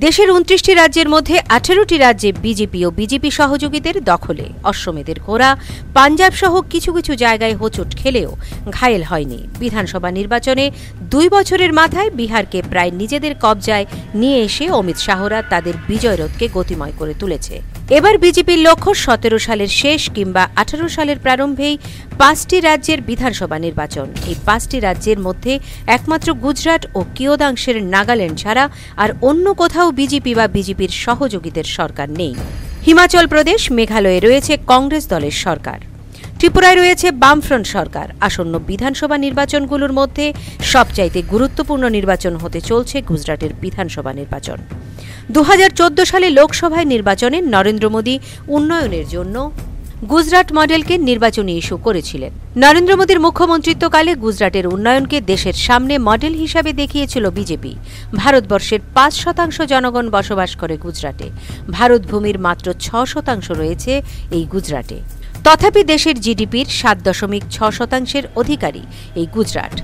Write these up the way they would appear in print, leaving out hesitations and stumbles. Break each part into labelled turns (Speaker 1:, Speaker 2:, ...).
Speaker 1: দেশের ২৯টি রাজ্যের মধ্যে ১৮টি রাজ্যে বিজেপি ও বিজেপি সহযোগীদের দখলে অশ্বমেধের ঘোড়া পাঞ্জাব সহ কিছু কিছু জায়গায় হোঁচট খেলেও ঘায়েল হয়নি। বিধানসভা নির্বাচনে ২ বছরের মাথায় বিহারকে প্রায় নিজেদের কবজায় নিয়ে এসে অমিত শাহরা তাদের বিজয়রথকে গতিময় করে তুলেছে। এবার বিজেপির লক্ষ্য ১৭ সালের শেষ কিংবা ১৮ সালের প্রারম্ভেই ৫টি রাজ্যের বিধানসভা নির্বাচন। এই ৫টি রাজ্যের মধ্যে একমাত্র গুজরাট ও কিয়দাংশের নাগাল্যান্ড ছাড়া আর অন্য কোথাও বিজেপি বা বিজেপির সহযোগীদের সরকার নেই। হিমাচল প্রদেশ, মেঘালয়ে রয়েছে কংগ্রেস দলের সরকার, ত্রিপুরায় রয়েছে বামফ্রন্ট সরকার। আসন্ন বিধানসভা নির্বাচনগুলোর মধ্যে সবচাইতে গুরুত্বপূর্ণ নির্বাচন হতে চলছে গুজরাটের বিধানসভা নির্বাচন। ২০১৪ সালে লোকসভায় নির্বাচনে নরেন্দ্র মোদী উন্নয়নের জন্য গুজরাট মডেলকে নির্বাচনী ইস্যু করেছিলেন। নরেন্দ্র মোদীর মুখ্যমন্ত্রিত্বকালে গুজরাটের উন্নয়নকে দেশের সামনে মডেল হিসাবে দেখিয়েছিল বিজেপি। ভারতবর্ষের ৫% জনগণ বসবাস করে গুজরাটে। ভারতভূমির মাত্র ৬% রয়েছে এই গুজরাটে। তথাপি দেশের জিডিপির ৭.৬% অধিকারী এই গুজরাট।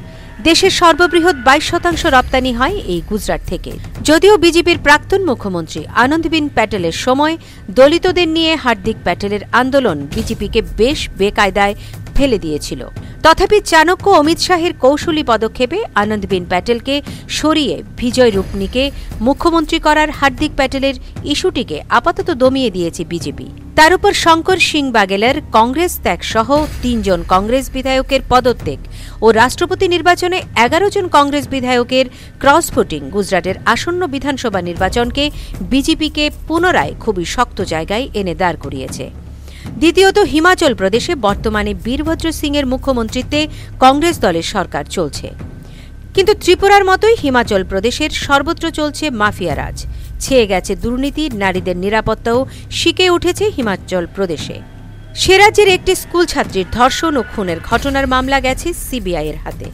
Speaker 1: দেশের সর্ববৃহৎ ২২% রপ্তানি হয় এই গুজরাট থেকে। যদিও বিজেপির প্রাক্তন মুখ্যমন্ত্রী আনন্দবেন প্যাটেলের সময় দলিতদের নিয়ে হার্দিক প্যাটেলের আন্দোলন বিজেপিকে বেশ বেকায়দায় ফেলে দিয়েছিল, তথাপি চাণক্য অমিত শাহের কৌশলী পদক্ষেপে আনন্দবেন প্যাটেলকে সরিয়ে বিজয় রূপনীকে মুখ্যমন্ত্রী করার হার্দিক প্যাটেলের ইস্যুটিকে আপাতত দমিয়ে দিয়েছে বিজেপি। তার উপর শঙ্কর সিং বাগেলার কংগ্রেস ত্যাগ সহ ৩ জন কংগ্রেস বিধায়কের পদত্যাগ ও রাষ্ট্রপতি নির্বাচনে ১১ জন কংগ্রেস বিধায়কের ক্রস ভোটিং গুজরাটের আসন্ন বিধানসভা নির্বাচনকে বিজেপিকে পুনরায় খুবই শক্ত জায়গায় এনে দাঁড় করিয়েছে। দ্বিতীয়ত, হিমাচল প্রদেশে বর্তমানে বীরভদ্র সিংয়ের মুখ্যমন্ত্রিত্বে কংগ্রেস দলের সরকার চলছে, কিন্তু ত্রিপুরার মতোই হিমাচল প্রদেশের সর্বত্র চলছে মাফিয়া রাজ। ছেয়ে গেছে দুর্নীতি, নারীদের নিরাপত্তাও শিখে উঠেছে হিমাচল প্রদেশে। সে রাজ্যের একটি স্কুল ছাত্রীর ধর্ষণ ও খুনের ঘটনার মামলা গেছে সিবিআইয়ের হাতে।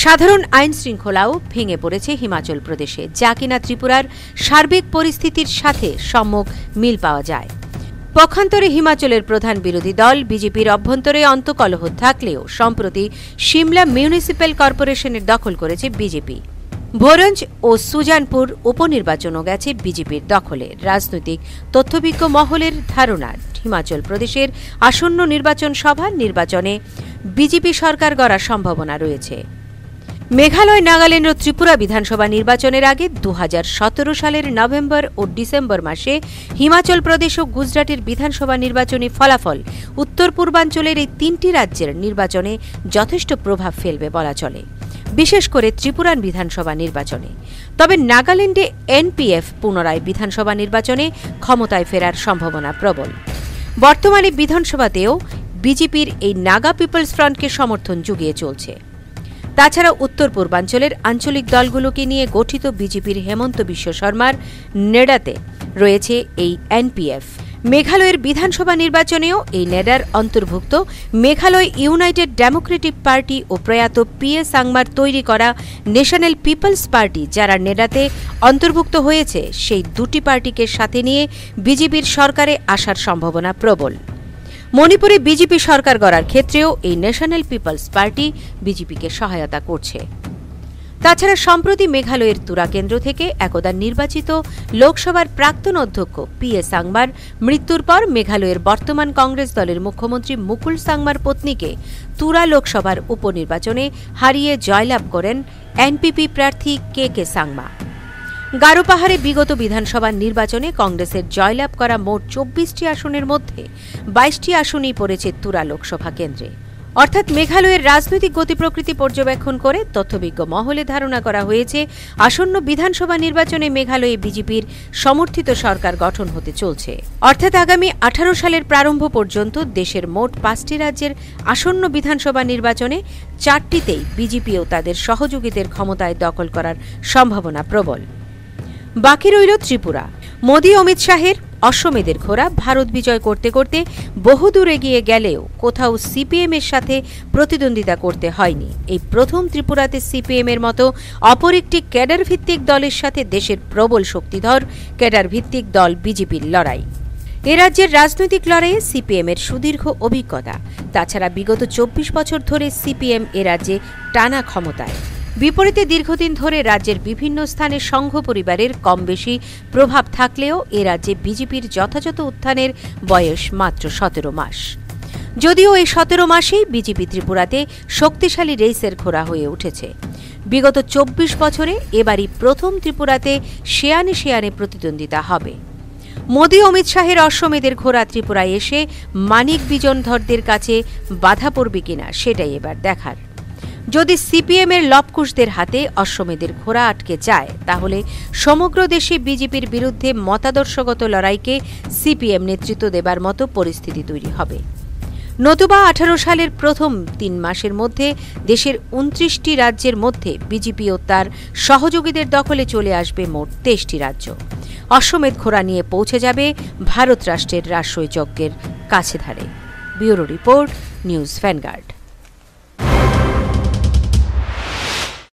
Speaker 1: সাধারণ আইন শৃঙ্খলাও ভেঙে পড়েছে হিমাচল প্রদেশে, যা কিনা ত্রিপুরার সার্বিক পরিস্থিতির সাথে সম্যক মিল পাওয়া যায়। পক্ষান্তরে হিমাচলের প্রধান বিরোধী দল বিজেপির অভ্যন্তরে অন্তকলহ থাকলেও সম্প্রতি সিমলা মিউনিসিপ্যাল কর্পোরেশনের দখল করেছে বিজেপি। ভোরঞ্জ ও সুজানপুর উপনির্বাচনও গেছে বিজেপির দখলে। রাজনৈতিক তথ্যবিজ্ঞ মহলের ধারণা, হিমাচল প্রদেশের আসন্ন নির্বাচন সভা নির্বাচনে বিজেপি সরকার গড়ার সম্ভাবনা রয়েছে। মেঘালয়, নাগাল্যান্ড ও ত্রিপুরা বিধানসভা নির্বাচনের আগে ২০১৭ সালের নভেম্বর ও ডিসেম্বর মাসে হিমাচল প্রদেশ ও গুজরাটের বিধানসভা নির্বাচনী ফলাফল উত্তর পূর্বাঞ্চলের এই ৩টি রাজ্যের নির্বাচনে যথেষ্ট প্রভাব ফেলবে বলা চলে, বিশেষ করে ত্রিপুরার বিধানসভা নির্বাচনে। তবে নাগাল্যান্ডে এনপিএফ পুনরায় বিধানসভা নির্বাচনে ক্ষমতায় ফেরার সম্ভাবনা প্রবল। বর্তমানে বিধানসভাতেও বিজেপির এই নাগা পিপলস ফ্রন্টকে সমর্থন জুগিয়ে চলছে। তাছাড়া উত্তর পূর্বাঞ্চলের আঞ্চলিক দলগুলোকে নিয়ে গঠিত বিজেপির হেমন্ত বিশ্ব শর্মার নেডাতে রয়েছে এই এনপিএফ। মেঘালয়ের বিধানসভা নির্বাচনেও এই নেডার অন্তর্ভুক্ত মেঘালয় ইউনাইটেড ডেমোক্রেটিক পার্টি ও প্রয়াত পিএ সাংমার তৈরি করা ন্যাশনাল পিপলস পার্টি, যারা নেডাতে অন্তর্ভুক্ত হয়েছে, সেই দুটি পার্টিকে সাথে নিয়ে বিজেপির সরকারে আসার সম্ভাবনা প্রবল। মণিপুরে বিজেপি সরকার গড়ার ক্ষেত্রেও এই ন্যাশনাল পিপলস পার্টি বিজেপিকে সহায়তা করছে। তাছাড়া সম্প্রতি মেঘালয়ের তুরা কেন্দ্র থেকে একদা নির্বাচিত লোকসভার প্রাক্তন অধ্যক্ষ পিএ সাংমার মৃত্যুর পর মেঘালয়ের বর্তমান কংগ্রেস দলের মুখ্যমন্ত্রী মুকুল সাংমার পত্নীকে তুরা লোকসভার উপনির্বাচনে হারিয়ে জয়লাভ করেন এনপিপি প্রার্থী কে সাংমা। গারো পাহাড়ে বিগত বিধানসভা নির্বাচনে কংগ্রেসের জয়লাভ করা মোট ২৪টি আসনের মধ্যে ২২টি আসনই পড়েছে তুরা লোকসভা কেন্দ্রে। অর্থাৎ মেঘালয়ের রাজনৈতিক গতিপ্রকৃতি পর্যবেক্ষণ করে তথ্যবিজ্ঞ মহলে ধারণা করা হয়েছে আসন্ন বিধানসভা নির্বাচনে মেঘালয়ে বিজেপির সমর্থিত সরকার গঠন হতে চলছে। অর্থাৎ আগামী ১৮ সালের প্রারম্ভ পর্যন্ত দেশের মোট ৫টি রাজ্যের আসন্ন বিধানসভা নির্বাচনে ৪টিতেই বিজেপি ও তাদের সহযোগীদের ক্ষমতায় দখল করার সম্ভাবনা প্রবল। বাকি রইল ত্রিপুরা। মোদী অমিত শাহের অশ্বমেধের ঘোড়া ভারত বিজয় করতে করতে বহুদূর এগিয়ে গেলেও কোথাও সিপিএম-এর সাথে প্রতিদ্বন্দ্বিতা করতে হয়নি। এই প্রথম ত্রিপুরাতে সিপিএম-এর মতো অপর একটি ক্যাডার ভিত্তিক দলের সাথে দেশের প্রবল শক্তিধর ক্যাডার ভিত্তিক দল বিজেপির লড়াই। এ রাজ্যের রাজনৈতিক লড়াইয়ে সিপিএম-এর সুদীর্ঘ অভিজ্ঞতা। তাছাড়া বিগত ২৪ বছর ধরে সিপিএম এ রাজ্যে টানা ক্ষমতায়। বিপরীতে দীর্ঘদিন ধরে রাজ্যের বিভিন্ন স্থানে সংঘ পরিবারের কম বেশি প্রভাব থাকলেও এ রাজ্যে বিজেপির যথাযথ উত্থানের বয়স মাত্র 17 মাস। যদিও এই 17 মাসেই বিজেপি ত্রিপুরাতে শক্তিশালী রেসের ঘোড়া হয়ে উঠেছে। বিগত 24 বছরে এবারই প্রথম ত্রিপুরাতে শেয়ানে শেয়ানে প্রতিদ্বন্দ্বিতা হবে। মোদী অমিত শাহের অশ্বমেধের ঘোড়া ত্রিপুরায় এসে মানিক বিজনধরদের কাছে বাধা পড়বে কিনা সেটাই এবার দেখার। যদি সিপিএমের লবকুশদের হাতে অশ্বমেধের ঘোড়া আটকে যায় তাহলে সমগ্র দেশে বিজেপির বিরুদ্ধে মতাদর্শগত লড়াইকে সিপিএম নেতৃত্ব দেবার মতো পরিস্থিতি তৈরি হবে। নতুবা 18 সালের প্রথম 3 মাসের মধ্যে দেশের 29টি রাজ্যের মধ্যে বিজেপি ও তার সহযোগীদের দখলে চলে আসবে মোট 23টি রাজ্য। অশ্বমেধ ঘোড়া নিয়ে পৌঁছে যাবে ভারত রাষ্ট্রের রাষ্ট্রযজ্ঞের কাছে ধারে। Bureau report, news vanguard.